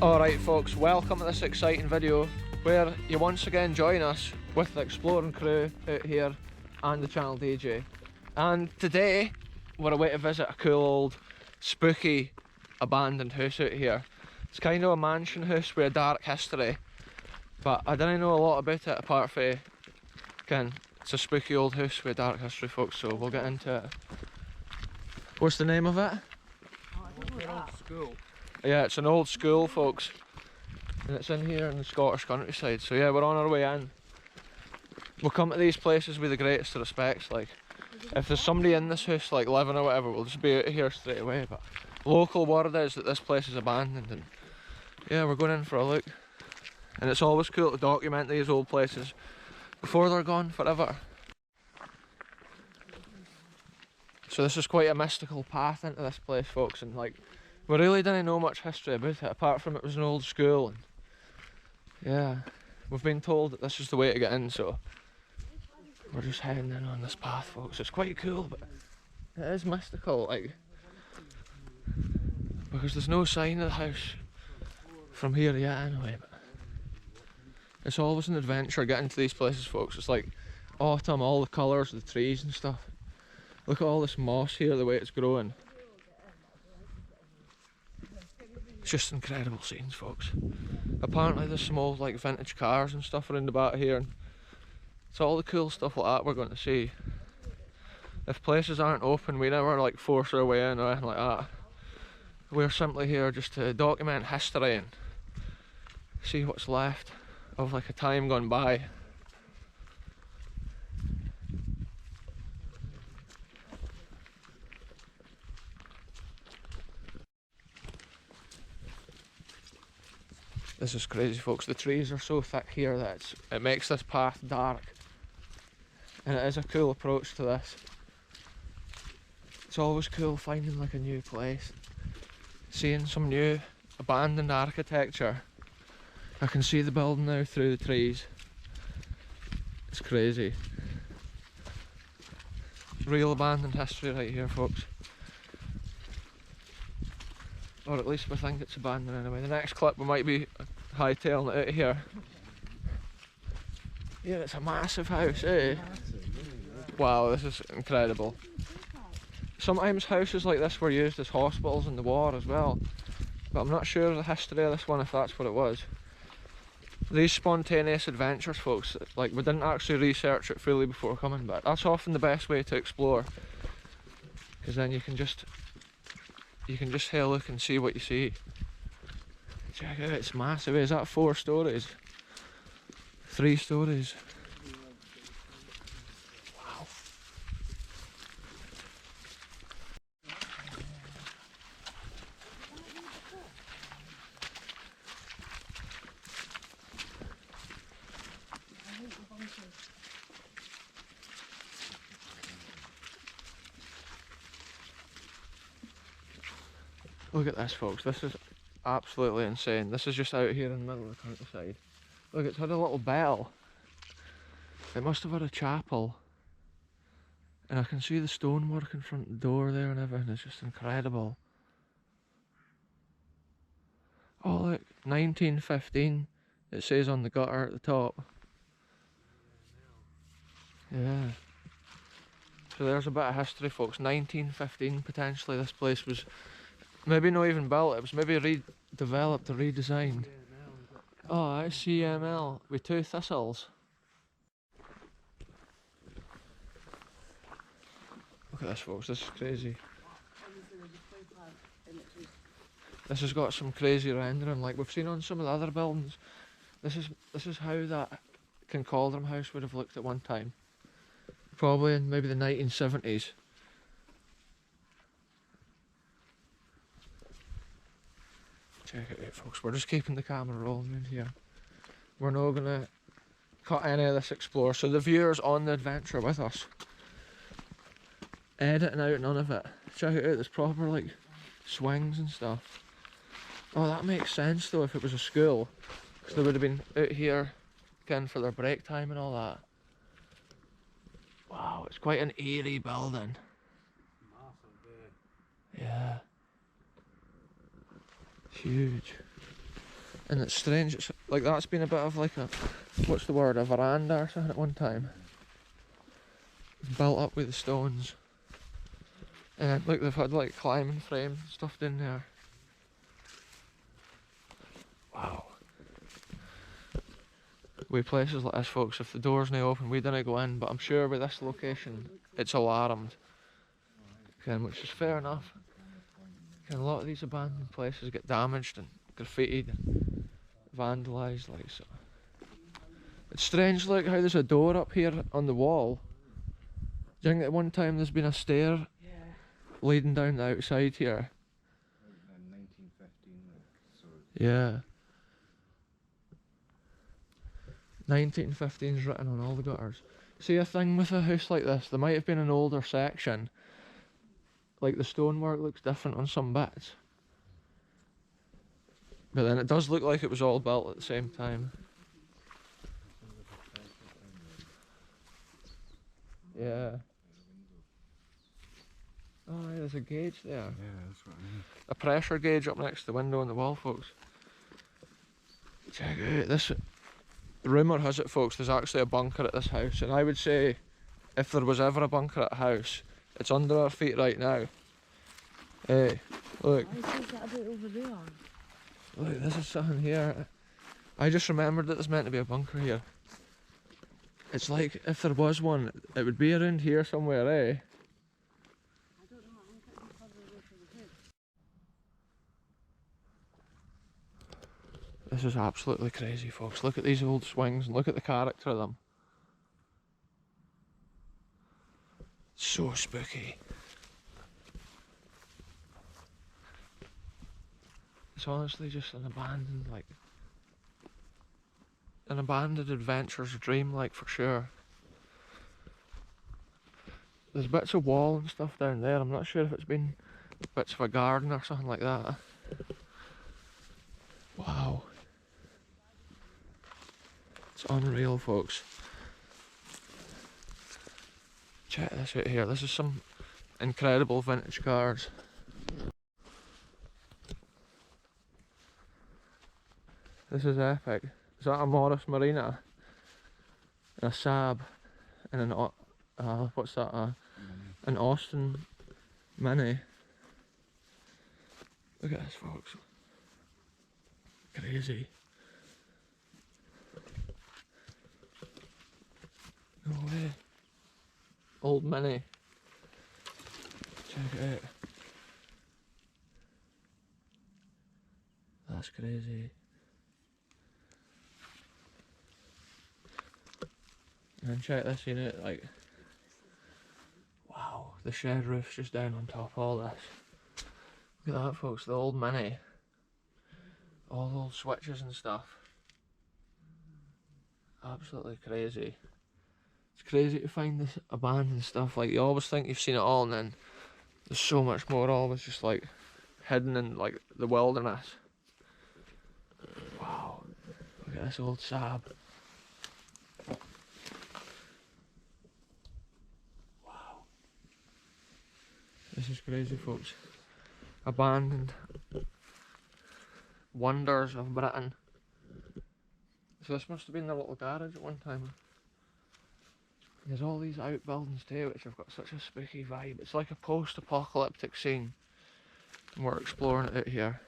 Alright folks, welcome to this exciting video where you once again join us with the exploring crew out here and the channel DJ. And today we're away to visit a cool old spooky abandoned house out here. It's kind of a mansion house with a dark history, but I didn't know a lot about it apart from, again, it's a spooky old house with a dark history folks, so we'll get into it. What's the name of it? An old school. Yeah, it's an old school folks, and it's in here in the Scottish countryside, so yeah, we're on our way in. We'll come to these places with the greatest respects, like if there's somebody in this house like living or whatever, we'll just be out of here straight away, but local word is that this place is abandoned, and yeah, we're going in for a look. And it's always cool to document these old places before they're gone forever. So this is quite a mystical path into this place folks, and like we really didn't know much history about it apart from it was an old school, and yeah, we've been told that this is the way to get in, so we're just heading in on this path folks. It's quite cool, but it is mystical, like, because there's no sign of the house from here yet anyway, but it's always an adventure getting to these places folks. It's like autumn, all the colours of the trees and stuff. Look at all this moss here, the way it's growing. It's just incredible scenes folks. Apparently there's some old like vintage cars and stuff around the back here, and it's all the cool stuff like that we're going to see. If places aren't open, we never like force our way in or anything like that. We're simply here just to document history and see what's left of like a time gone by. This is crazy folks, the trees are so thick here that it makes this path dark, and it is a cool approach to this. It's always cool finding like a new place, seeing some new abandoned architecture. I can see the building now through the trees. It's crazy. Real abandoned history right here folks. Or at least we think it's abandoned anyway. The next clip we might be hightailing it out of here. Yeah, it's a massive house, eh? Wow, this is incredible. Sometimes houses like this were used as hospitals in the war as well, but I'm not sure of the history of this one if that's what it was. These spontaneous adventures folks, like we didn't actually research it fully before coming, but that's often the best way to explore, because then you can just have a look and see what you see. Check it out, it's massive. Is that 4 stories? 3 stories? Wow. Look at this folks, this is absolutely insane. This is just out here in the middle of the countryside. Look, it's had a little bell. It must have had a chapel. And I can see the stonework in front of the door there and everything. It's just incredible. Oh look, 1915 it says on the gutter at the top. Yeah. So there's a bit of history folks. 1915 potentially this place was maybe not even built, it was maybe redeveloped or redesigned. Oh, it's CML with 2 thistles. Look at this folks, this is crazy. This has got some crazy rendering like we've seen on some of the other buildings. This is how that Kincaldrum house would have looked at one time. Probably in maybe the 1970s. Check it out folks, we're just keeping the camera rolling in here. We're not going to cut any of this explore, so the viewers on the adventure with us. Editing out none of it. Check it out, there's proper like swings and stuff. Oh, that makes sense though if it was a school, because they would have been out here again for their break time and all that. Wow, it's quite an eerie building. Yeah. Huge. And it's strange, it's like that's been a bit of like a, what's the word, a veranda or something at one time. It's built up with the stones. And look, they've had like climbing frames and stuff in there. Wow. With places like this, folks, if the door's not open, we didn't go in, but I'm sure with this location, it's alarmed. Which is fair enough. A lot of these abandoned places get damaged and graffitied and vandalised, like so. It's strange, like how there's a door up here on the wall. Do you think at one time there's been a stair leading down the outside here? 1915, so Yeah. 1915 is written on all the gutters. See, a thing with a house like this, there might have been an older section. Like the stonework looks different on some bits. But then it does look like it was all built at the same time. Yeah. Oh, yeah, there's a gauge there. yeah, that's what I mean. A pressure gauge up next to the window on the wall, folks. Check it out. This, rumour has it, folks, there's actually a bunker at this house, and I would say if there was ever a bunker at a house, it's under our feet right now. Hey, look. Why is that a bit over there? Look, this is something here. I just remembered that there's meant to be a bunker here. It's like if there was one, it would be around here somewhere, eh? I don't know, I'm getting further away from the house. This is absolutely crazy, folks. Look at these old swings and look at the character of them. So spooky. It's honestly just an abandoned, like, an abandoned adventurer's dream, like, for sure. There's bits of wall and stuff down there. I'm not sure if it's been bits of a garden or something like that. Wow. It's unreal, folks. Check this out here. This is some incredible vintage cars. This is epic. Is that a Morris Marina? And a Saab and an what's that? An Austin Mini. Look at this, folks. Crazy. No way. Old Mini. Check it out. That's crazy. And check this unit, like, wow, the shed roof's just down on top of all this. Look at that, folks, the old Mini. All the old switches and stuff. Absolutely crazy. It's crazy to find this abandoned stuff. Like, you always think you've seen it all, and then there's so much more always just like hidden in like the wilderness. Wow, look at this old Saab. Wow, this is crazy, folks. Abandoned wonders of Britain. So this must have been their little garage at one time. There's all these outbuildings too, which have got such a spooky vibe. It's like a post-apocalyptic scene, and we're exploring it out here.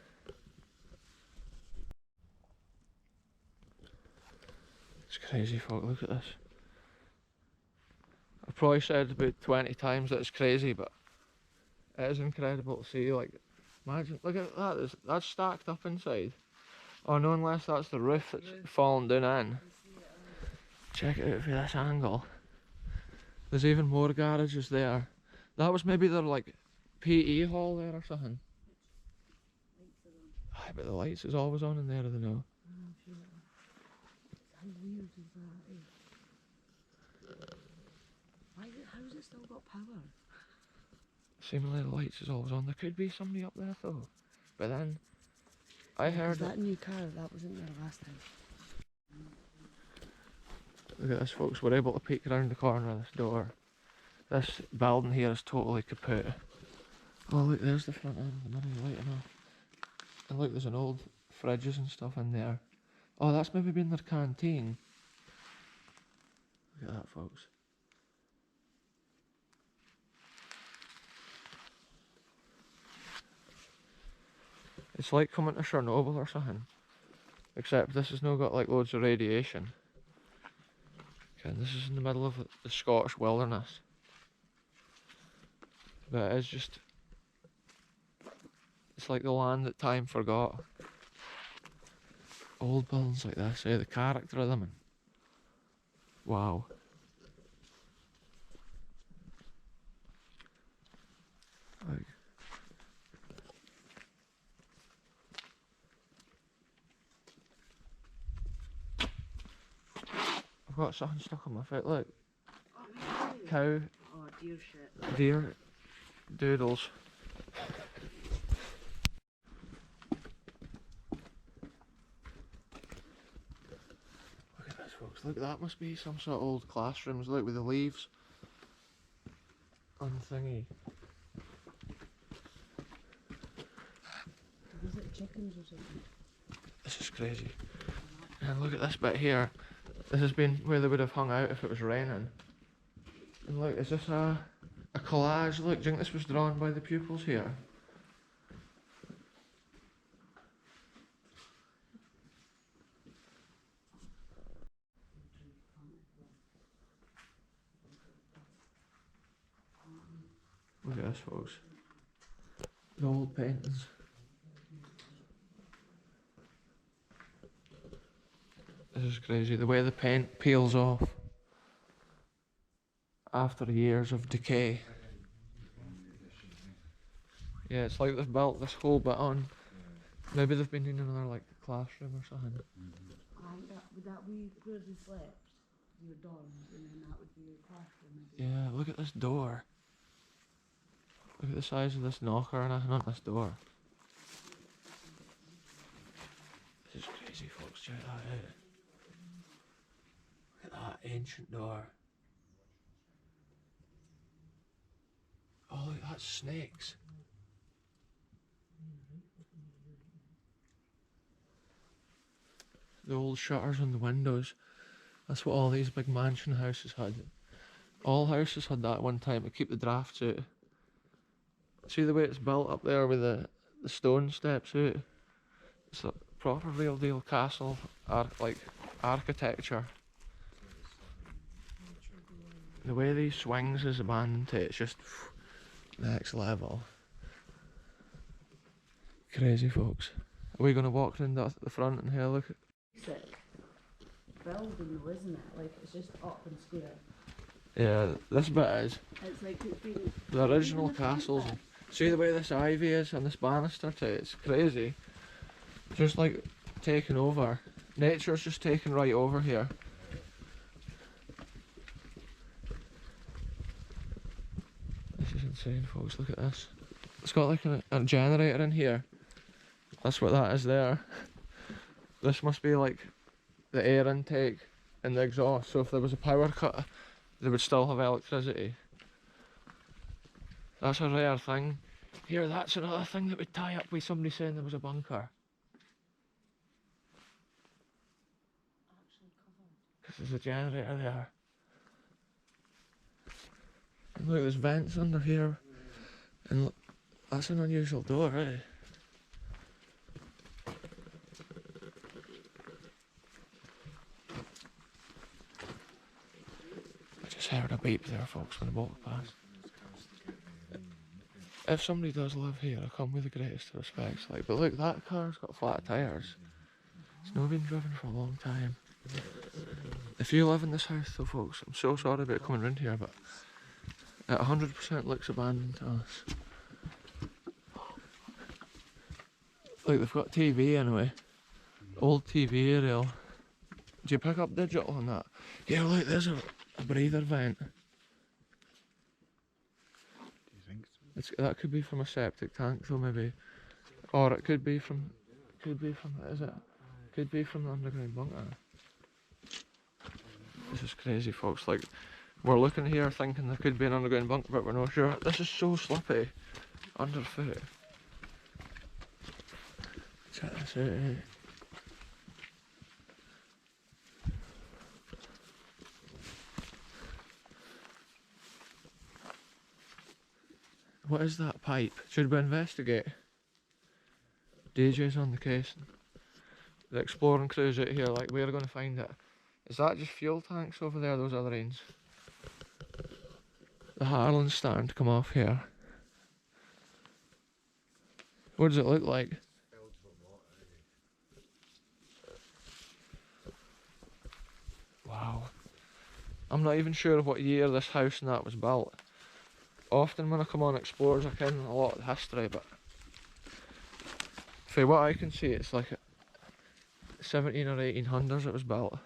It's crazy, folk. Look at this. I've probably said about 20 times that it's crazy, but it is incredible to see. Like, imagine, look at that. That's stacked up inside. Oh no, unless that's the roof that's fallen down in. Check it out from this angle. There's even more garages there. That was maybe their like PE hall there or something. Aye, but the lights is always on in there, I don't know. How weird is that? How has it still got power? Seemingly the lights is always on. There could be somebody up there though. But then I heard that new car that wasn't there last time. Look at this, folks. We're able to peek around the corner of this door. This building here is totally kaput. Oh look, there's the front end, the Mini lighting off. And look, there's an old fridges and stuff in there. Oh, that's maybe been their canteen. Look at that, folks. It's like coming to Chernobyl or something. Except this has now got like loads of radiation. Okay, and this is in the middle of the Scottish wilderness. But it is just... It's like the land that time forgot. Old buildings like this, the character of them. And wow. Like, I've got something stuck on my foot, look. Cow. Oh, deer shit. Deer. Doodles. Look at this, folks. Look, that must be some sort of old classrooms, look, with the leaves on the thingy. Was it chickens or something? This is crazy. And look at this bit here. This has been where they would have hung out if it was raining. And look, is this a collage? Look, do you think this was drawn by the pupils here? Look at this, folks. The old paintings. This is crazy, the way the paint peels off after years of decay. Yeah, it's like they've built this whole bit on. Maybe they've been in another like classroom or something. Would that be where they slept? Your dorms, and then that would be your classroom. Yeah, look at this door. Look at the size of this knocker and everything on this door. This is crazy, folks, check that out. Look at that ancient door. Oh look, that's snakes. The old shutters on the windows. That's what all these big mansion houses had. All houses had that at one time to keep the drafts out. See the way it's built up there with the stone steps out? It's a proper real deal castle, like architecture. The way these swings is abandoned, it's just next level. Crazy, folks. Are we going to walk around the front and have a look at? Sick building though, isn't it? Like it's just up and square. Yeah, this bit is. It's like it's been The original castles. See the way this ivy is and this banister to it? It's crazy. Just like taking over. Nature's just taking right over here. This is insane, folks. Look at this. It's got like a generator in here. That's what that is there. This must be like the air intake and the exhaust. So if there was a power cut, they would still have electricity. That's a rare thing. Here, that's another thing that would tie up with somebody saying there was a bunker. Because there's a generator there. And look, there's vents under here. And look, that's an unusual door, eh? I just heard a beep there, folks, when I walked past. If somebody does live here, I come with the greatest respects. Like, but look, that car's got flat tyres. It's not been driven for a long time. If you live in this house though, folks, I'm so sorry about coming around here, but it 100% looks abandoned to us. Like, they've got TV anyway. Old TV aerial. Do you pick up digital on that? Yeah, look, there's a breather vent. That could be from a septic tank though, maybe. Or it could be from, is it? Could be from the underground bunker. This is crazy, folks. Like, we're looking here thinking there could be an underground bunker, but we're not sure. This is so slippy underfoot. Check this out, eh? What is that pipe? Should we investigate? DJ's on the case. The exploring crew's out here, like, we're going to find it. Is that just fuel tanks over there, those other ends? The Harlan's starting to come off here. What does it look like? Wow. I'm not even sure of what year this house and that was built. Often when I come on explores I ken a lot of the history, but for what I can see it's like 17 or 1800s it was built.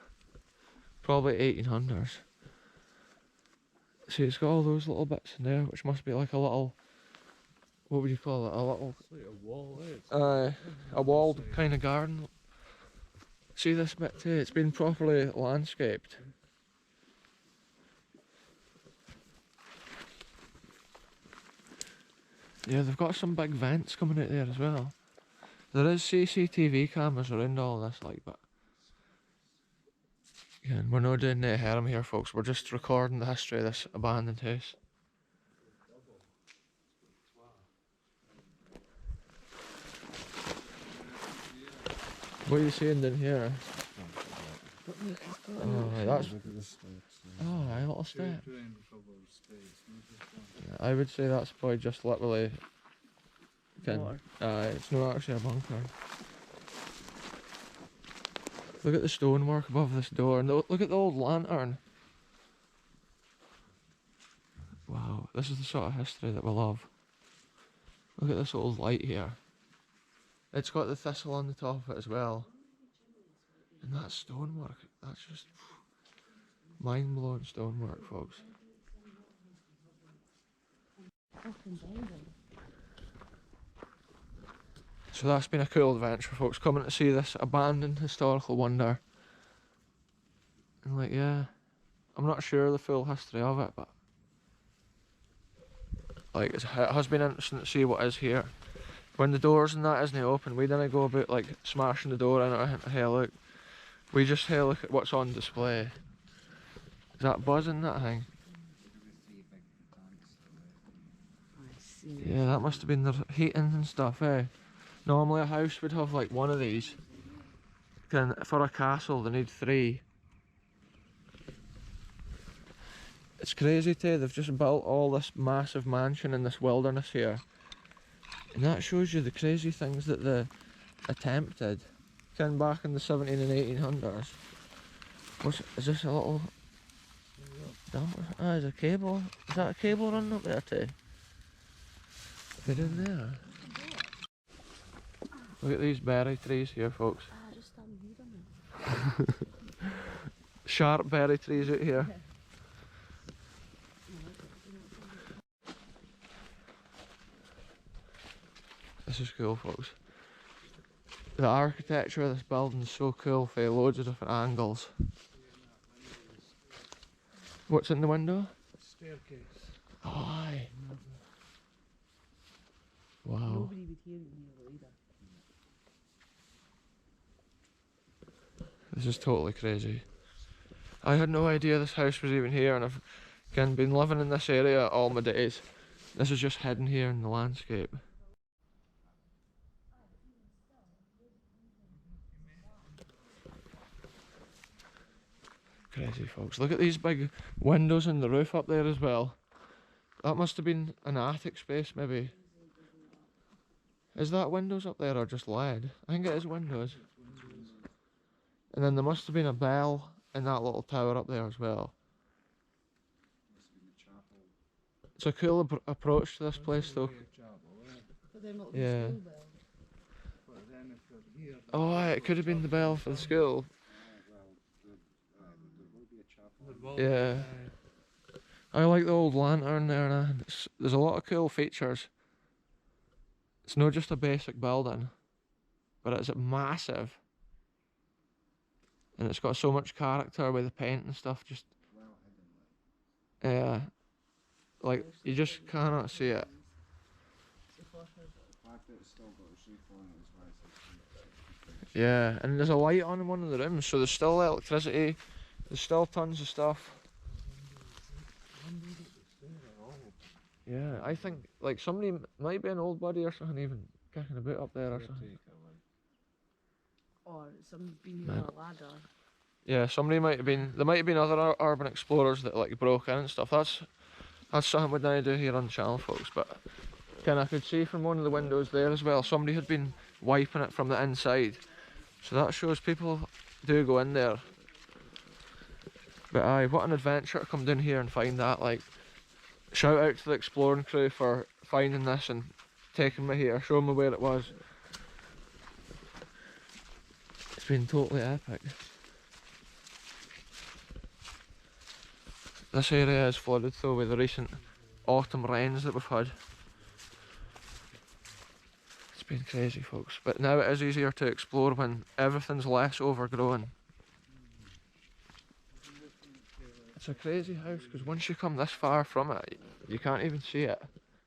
Probably 1800s. See, it's got all those little bits in there, which must be like a little, what would you call it? A little, It's like a wall, a walled kind of garden. See this bit too, it's been properly landscaped. Yeah, they've got some big vents coming out there as well. There is CCTV cameras around all this, like, but yeah, we're not doing no harm here, folks. We're just recording the history of this abandoned house. What are you seeing down here? Oh, that's. Oh, a little step. I would say that's probably just literally. It's not actually a bunker. Look at the stonework above this door, and look at the old lantern. Wow, this is the sort of history that we love. Look at this old light here. It's got the thistle on the top of it as well. And that stonework, that's just mind-blowing stonework, folks. So that's been a cool adventure, folks, coming to see this abandoned historical wonder. And like, yeah, I'm not sure the full history of it, but like it has been interesting to see what is here. When the doors and that isn't open, we didn't go about like smashing the door in or hey look. We just hey look at what's on display. Is that buzzing, that thing? Yeah, that must have been the heating and stuff, eh? Normally a house would have like one of these. For a castle they need 3. It's crazy too, they've just built all this massive mansion in this wilderness here. And that shows you the crazy things that they attempted. Back in the 17 and 1800s. Is this a little... there's a cable. Is that a cable running up there too? They're in there. Look at these berry trees here, folks. Sharp berry trees out here. This is cool, folks. The architecture of this building is so cool for loads of different angles. What's in the window? Staircase. Oh, aye. Wow. Nobody would hear it either. This is totally crazy. I had no idea this house was even here, and I've been living in this area all my days. This is just hidden here in the landscape. Crazy, folks. Look at these big windows in the roof up there as well. That must have been an attic space, maybe. Is that windows up there or just lead? I think it is windows. And then there must have been a bell in that little tower up there as well. It's a cool approach to this place though. Yeah. Oh, aye, it could have been the bell for the school. Yeah. I like the old lantern there now. There's a lot of cool features. It's not just a basic building, but it's massive. And it's got so much character with the paint and stuff, just... Yeah. Like, you just cannot see it. Yeah, and there's a light on in one of the rooms, so there's still electricity, there's still tons of stuff. Yeah, I think like somebody might be an old buddy or something even kicking about up there or something. Or someone's been here with a ladder. Yeah, somebody might have been. There might have been other urban explorers that like broke in and stuff. That's something we'd now do here on the channel, folks. But I could see from one of the windows there as well. Somebody had been wiping it from the inside, so that shows people do go in there. But aye, what an adventure to come down here and find that. Like, shout out to the exploring crew for finding this and taking me here, showing me where it was. It's been totally epic. This area is flooded though with the recent autumn rains that we've had. It's been crazy, folks, but now it is easier to explore when everything's less overgrown. It's a crazy house because once you come this far from it, you can't even see it,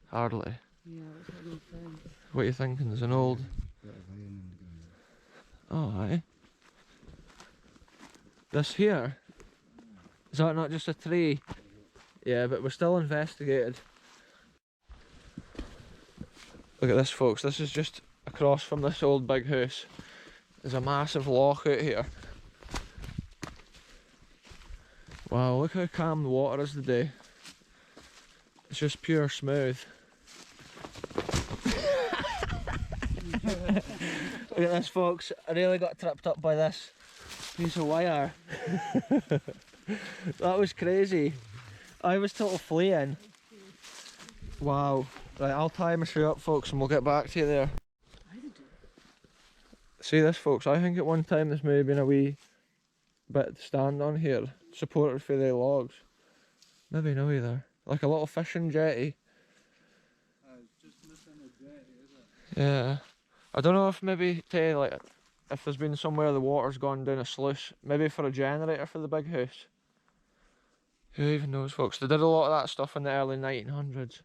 hardly. Yeah, that's what I'm saying. What are you thinking? There's an old... Oh, aye. This here? Is that not just a tree? Yeah, but we're still investigated. Look at this, folks. This is just across from this old big house. There's a massive loch out here. Wow, look how calm the water is today. It's just pure smooth. Look at this, folks. I nearly got tripped up by this piece of wire. That was crazy. I was total fleeing. Wow. Right, I'll tie my shoe up, folks, and we'll get back to you there. See this, folks? I think at one time this may have been a wee bit to stand on here, supported for the logs. Maybe no either. Like a little fishing jetty. It's just missing a jetty, is it? Yeah. I don't know if maybe like if there's been somewhere the water's gone down a sluice, maybe for a generator for the big house. Who even knows, folks? They did a lot of that stuff in the early 1900s.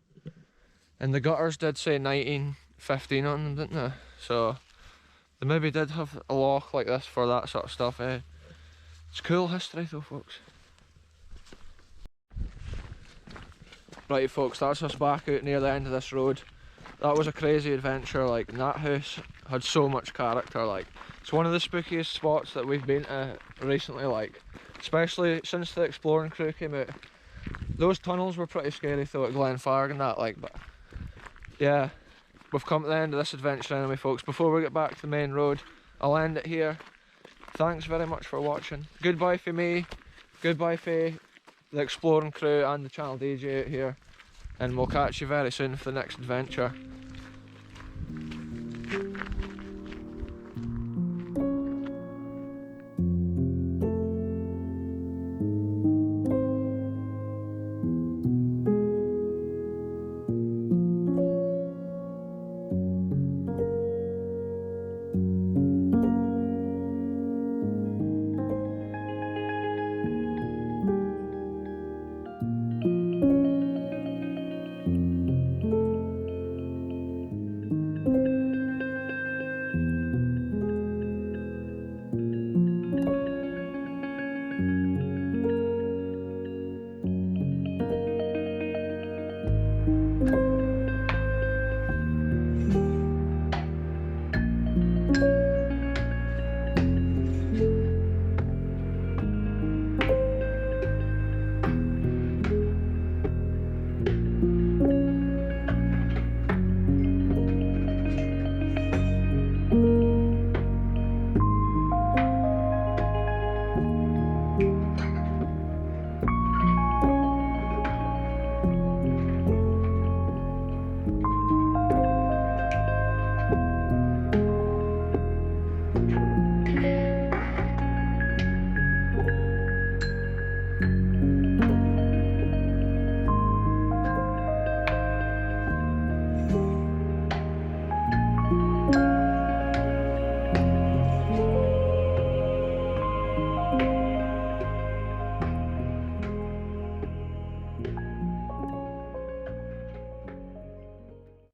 And the gutters did say 1915 on them, didn't they? So they maybe did have a loch like this for that sort of stuff, eh? It's cool history though, folks. Right, folks, that's us back out near the end of this road. That was a crazy adventure, like, and that house had so much character, like. It's one of the spookiest spots that we've been to recently, like. Especially since the exploring crew came out. Those tunnels were pretty scary though at Glenfarg and that, like, but yeah. We've come to the end of this adventure anyway, folks. Before we get back to the main road, I'll end it here. Thanks very much for watching. Goodbye for me, goodbye for the exploring crew and the channel DJ out here. And we'll catch you very soon for the next adventure.